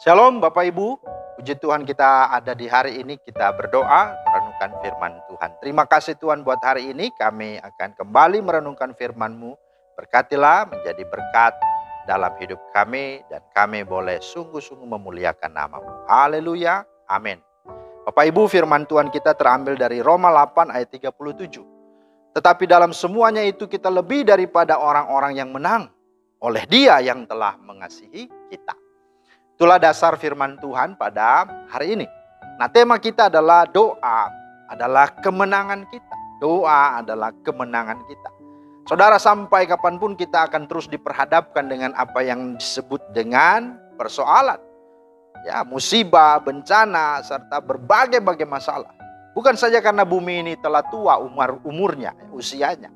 Shalom Bapak Ibu, puji Tuhan kita ada di hari ini, kita berdoa merenungkan firman Tuhan. Terima kasih Tuhan buat hari ini, kami akan kembali merenungkan firman-Mu. Berkatilah menjadi berkat dalam hidup kami dan kami boleh sungguh-sungguh memuliakan nama-Mu. Haleluya, amin. Bapak Ibu, firman Tuhan kita terambil dari Roma 8 ayat 37. Tetapi dalam semuanya itu kita lebih daripada orang-orang yang menang oleh Dia yang telah mengasihi kita. Itulah dasar firman Tuhan pada hari ini. Nah, tema kita adalah doa adalah kemenangan kita. Doa adalah kemenangan kita. Saudara, sampai kapanpun kita akan terus diperhadapkan dengan apa yang disebut dengan persoalan. Ya, musibah, bencana, serta berbagai-bagai masalah. Bukan saja karena bumi ini telah tua umurnya, usianya.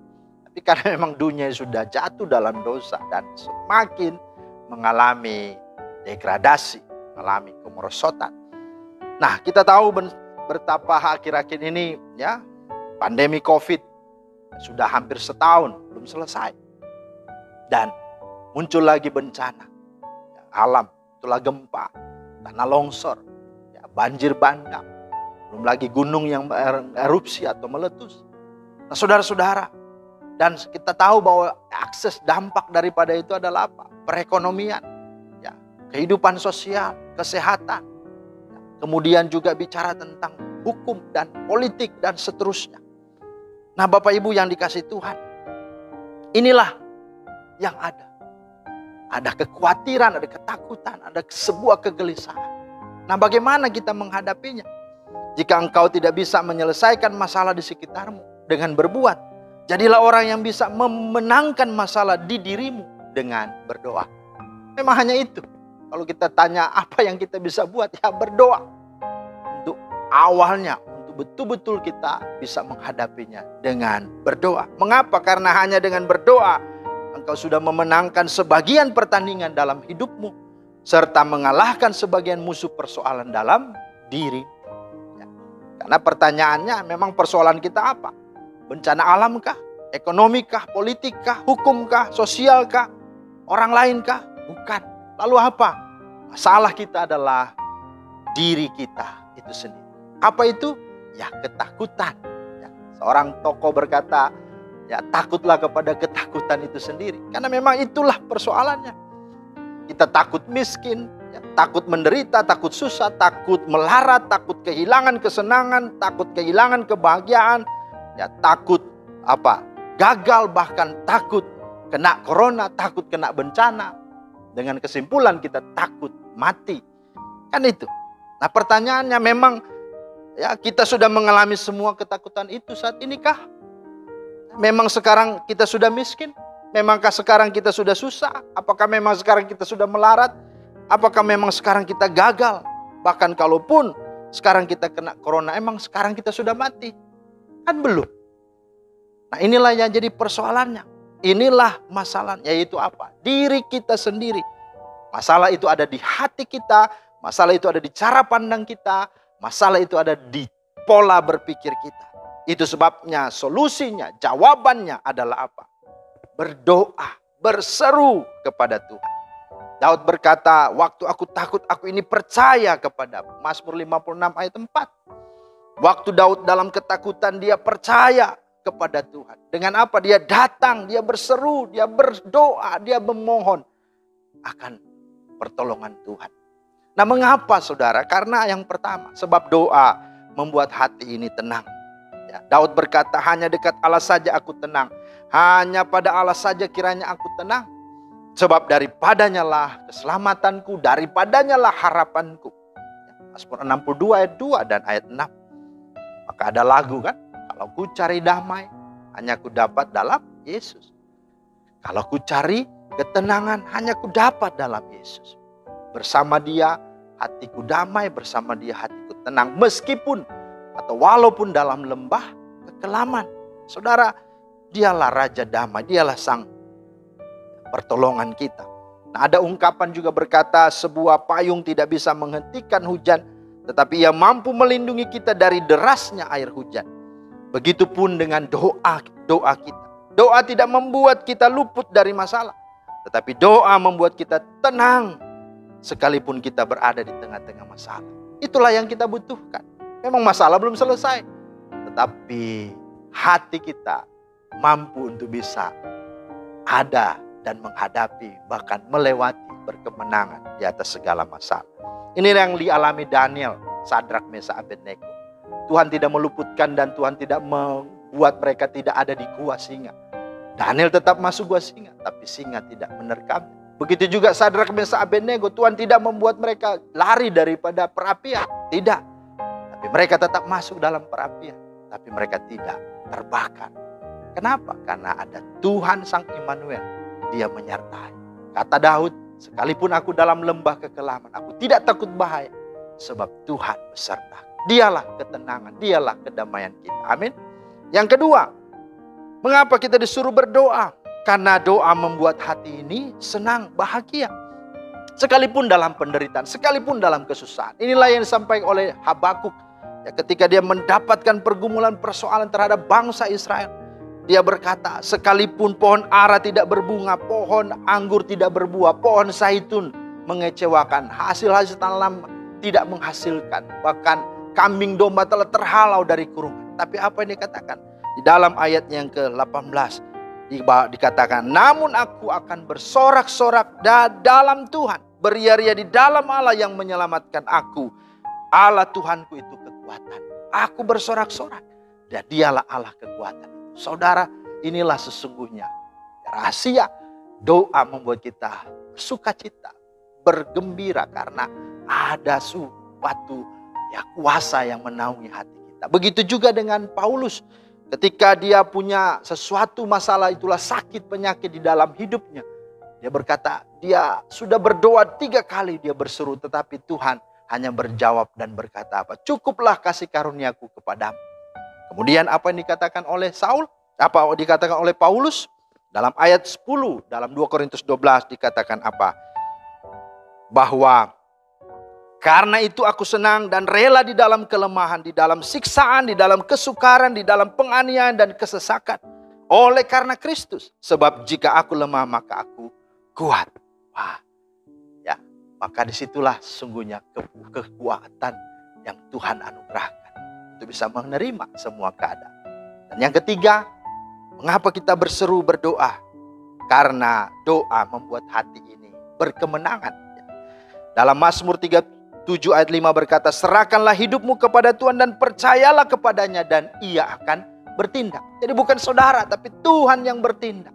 Tapi karena memang dunia sudah jatuh dalam dosa dan semakin mengalami degradasi, mengalami kemerosotan. Nah, kita tahu betapa akhir-akhir ini ya, pandemi COVID sudah hampir setahun belum selesai. Dan muncul lagi bencana ya, alam, itulah gempa, tanah longsor, ya, banjir bandang, belum lagi gunung yang erupsi atau meletus. Nah, saudara-saudara, dan kita tahu bahwa akses dampak daripada itu adalah apa? Perekonomian, kehidupan sosial, kesehatan. Kemudian juga bicara tentang hukum dan politik dan seterusnya. Nah, Bapak Ibu yang dikasih Tuhan, inilah yang ada. Ada kekhawatiran, ada ketakutan, ada sebuah kegelisahan. Nah, bagaimana kita menghadapinya? Jika engkau tidak bisa menyelesaikan masalah di sekitarmu dengan berbuat, jadilah orang yang bisa memenangkan masalah di dirimu dengan berdoa. Memang hanya itu. Kalau kita tanya apa yang kita bisa buat, ya berdoa. Untuk awalnya, untuk betul-betul kita bisa menghadapinya dengan berdoa. Mengapa? Karena hanya dengan berdoa, engkau sudah memenangkan sebagian pertandingan dalam hidupmu. Serta mengalahkan sebagian musuh persoalan dalam diri. Ya. Karena pertanyaannya memang persoalan kita apa? Bencana alamkah? Ekonomikah? Politikkah? Hukumkah? Sosialkah? Orang lainkah? Bukan. Lalu apa? Masalah kita adalah diri kita itu sendiri. Apa itu? Ya, ketakutan. Ya, seorang tokoh berkata, ya takutlah kepada ketakutan itu sendiri. Karena memang itulah persoalannya. Kita takut miskin, ya, takut menderita, takut susah, takut melarat, takut kehilangan kesenangan, takut kehilangan kebahagiaan, ya takut gagal, bahkan takut kena corona, takut kena bencana. Dengan kesimpulan kita takut mati. Kan itu. Nah, pertanyaannya memang ya kita sudah mengalami semua ketakutan itu saat ini kah? Memang sekarang kita sudah miskin? Memangkah sekarang kita sudah susah? Apakah memang sekarang kita sudah melarat? Apakah memang sekarang kita gagal? Bahkan kalaupun sekarang kita kena corona, emang sekarang kita sudah mati? Kan belum. Nah, inilah yang jadi persoalannya. Inilah masalah, yaitu apa? Diri kita sendiri. Masalah itu ada di hati kita, masalah itu ada di cara pandang kita, masalah itu ada di pola berpikir kita. Itu sebabnya solusinya, jawabannya adalah apa? Berdoa, berseru kepada Tuhan. Daud berkata, waktu aku takut, aku ini percaya kepadamu. Mazmur 56 ayat 4. Waktu Daud dalam ketakutan, dia percaya kepada Tuhan. Dengan apa? Dia datang, dia berseru, dia berdoa, dia memohon akan pertolongan Tuhan. Nah, mengapa saudara? Karena yang pertama, sebab doa membuat hati ini tenang. Ya, Daud berkata, hanya dekat Allah saja aku tenang. Hanya pada Allah saja kiranya aku tenang. Sebab daripadanya lah keselamatanku, daripadanya lah harapanku. Mazmur 62 ayat 2 dan ayat 6. Maka ada lagu kan? Kalau ku cari damai, hanya ku dapat dalam Yesus. Kalau ku cari ketenangan, hanya ku dapat dalam Yesus. Bersama Dia, hatiku damai. Bersama Dia, hatiku tenang. Meskipun atau walaupun dalam lembah kekelaman. Saudara, Dialah Raja Damai. Dialah Sang pertolongan kita. Nah, ada ungkapan juga berkata, sebuah payung tidak bisa menghentikan hujan, tetapi ia mampu melindungi kita dari derasnya air hujan. Begitupun dengan doa kita. Doa tidak membuat kita luput dari masalah, tetapi doa membuat kita tenang. sekalipun kita berada di tengah-tengah masalah. Itulah yang kita butuhkan. Memang masalah belum selesai, tetapi hati kita mampu untuk bisa ada dan menghadapi, bahkan melewati, berkemenangan di atas segala masalah. Ini yang dialami Daniel, Sadrak, Mesak, Abednego. Tuhan tidak meluputkan dan Tuhan tidak membuat mereka tidak ada di gua singa. Daniel tetap masuk gua singa, tapi singa tidak menerkam. Begitu juga Sadrak, Mesak, Abednego. Tuhan tidak membuat mereka lari daripada perapian. Tidak. Tapi mereka tetap masuk dalam perapian. Tapi mereka tidak terbakar. Kenapa? Karena ada Tuhan Sang Immanuel. Dia menyertai. Kata Daud, sekalipun aku dalam lembah kekelaman, aku tidak takut bahaya. Sebab Tuhan beserta. Dialah ketenangan, dialah kedamaian kita. Amin. Yang kedua, mengapa kita disuruh berdoa? Karena doa membuat hati ini senang, bahagia. Sekalipun dalam penderitaan, sekalipun dalam kesusahan. Inilah yang disampaikan oleh Habakuk. Ya, ketika dia mendapatkan pergumulan persoalan terhadap bangsa Israel. Dia berkata, sekalipun pohon ara tidak berbunga, pohon anggur tidak berbuah, pohon zaitun mengecewakan, hasil-hasil tanam tidak menghasilkan. Bahkan kambing domba telah terhalau dari kurungan. Tapi apa yang dikatakan? Di dalam ayat yang ke-18. Dikatakan, namun aku akan bersorak-sorak dalam Tuhan, beria-ria di dalam Allah yang menyelamatkan aku. Allah Tuhanku itu kekuatan. Aku bersorak-sorak dan dialah Allah kekuatan. Saudara, inilah sesungguhnya rahasia doa membuat kita sukacita, bergembira karena ada suatu kuasa yang menaungi hati kita. Begitu juga dengan Paulus. Ketika dia punya sesuatu masalah, itulah sakit penyakit di dalam hidupnya. Dia berkata, dia sudah berdoa 3 kali dia berseru, tetapi Tuhan hanya berjawab dan berkata apa? Cukuplah kasih karuniaku kepadamu. Kemudian apa yang dikatakan oleh Saul? Apa dikatakan oleh Paulus? Dalam ayat 10, dalam 2 Korintus 12 dikatakan apa? Bahwa karena itu aku senang dan rela di dalam kelemahan, di dalam siksaan, di dalam kesukaran, di dalam penganiayaan dan kesesakan. Oleh karena Kristus. Sebab jika aku lemah maka aku kuat. Wah, ya, maka disitulah sungguhnya kekuatan yang Tuhan anugerahkan. Untuk bisa menerima semua keadaan. Dan yang ketiga, mengapa kita berseru berdoa? Karena doa membuat hati ini berkemenangan. Dalam Mazmur 37 ayat 5 berkata, serahkanlah hidupmu kepada Tuhan dan percayalah kepadanya dan ia akan bertindak. Jadi bukan saudara, tapi Tuhan yang bertindak.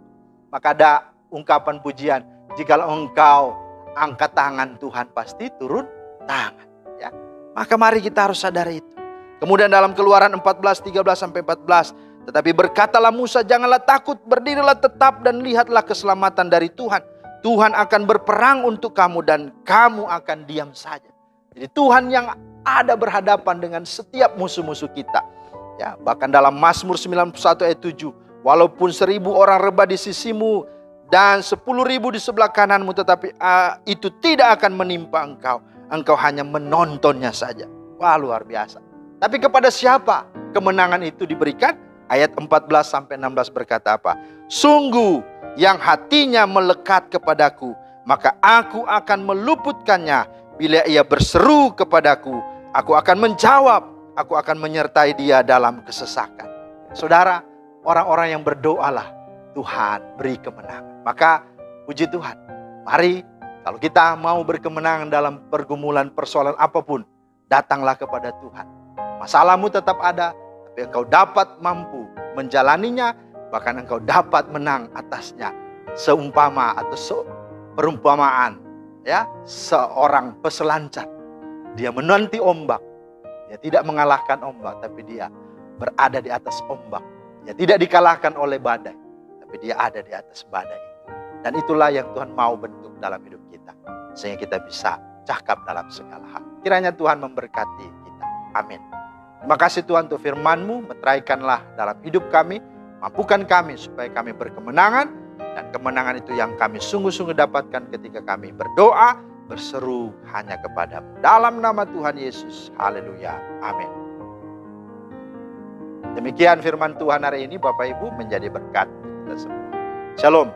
Maka ada ungkapan pujian, jikalau engkau angkat tangan, Tuhan pasti turun tangan. Ya. Maka mari kita harus sadari itu. Kemudian dalam Keluaran 14:13-14, tetapi berkatalah Musa, janganlah takut, berdirilah tetap dan lihatlah keselamatan dari Tuhan. Tuhan akan berperang untuk kamu dan kamu akan diam saja. Jadi Tuhan yang ada berhadapan dengan setiap musuh-musuh kita. Ya, bahkan dalam Mazmur 91 ayat 7. Walaupun 1000 orang rebah di sisimu dan 10.000 di sebelah kananmu, tetapi itu tidak akan menimpa engkau. Engkau hanya menontonnya saja. Wah, luar biasa. Tapi kepada siapa kemenangan itu diberikan? Ayat 14-16 berkata apa? Sungguh yang hatinya melekat kepadaku, maka aku akan meluputkannya. Bila ia berseru kepadaku, aku akan menjawab. Aku akan menyertai dia dalam kesesakan. Saudara, orang-orang yang berdoalah, Tuhan beri kemenangan. Maka puji Tuhan, mari kalau kita mau berkemenangan dalam pergumulan persoalan apapun, datanglah kepada Tuhan. Masalahmu tetap ada, tapi engkau dapat mampu menjalaninya, bahkan engkau dapat menang atasnya. Seumpama atau perumpamaan, ya, seorang peselancar, dia menanti ombak, dia tidak mengalahkan ombak, tapi dia berada di atas ombak. Dia tidak dikalahkan oleh badai, tapi dia ada di atas badai. Dan itulah yang Tuhan mau bentuk dalam hidup kita, sehingga kita bisa cakap dalam segala hal. Kiranya Tuhan memberkati kita. Amin. Terima kasih Tuhan untuk firman-Mu, meteraikanlah dalam hidup kami, mampukan kami supaya kami berkemenangan. Dan kemenangan itu yang kami sungguh-sungguh dapatkan ketika kami berdoa, berseru hanya kepada-Mu. Dalam nama Tuhan Yesus. Haleluya. Amin. Demikian firman Tuhan hari ini, Bapak Ibu, menjadi berkat kita semua. Shalom.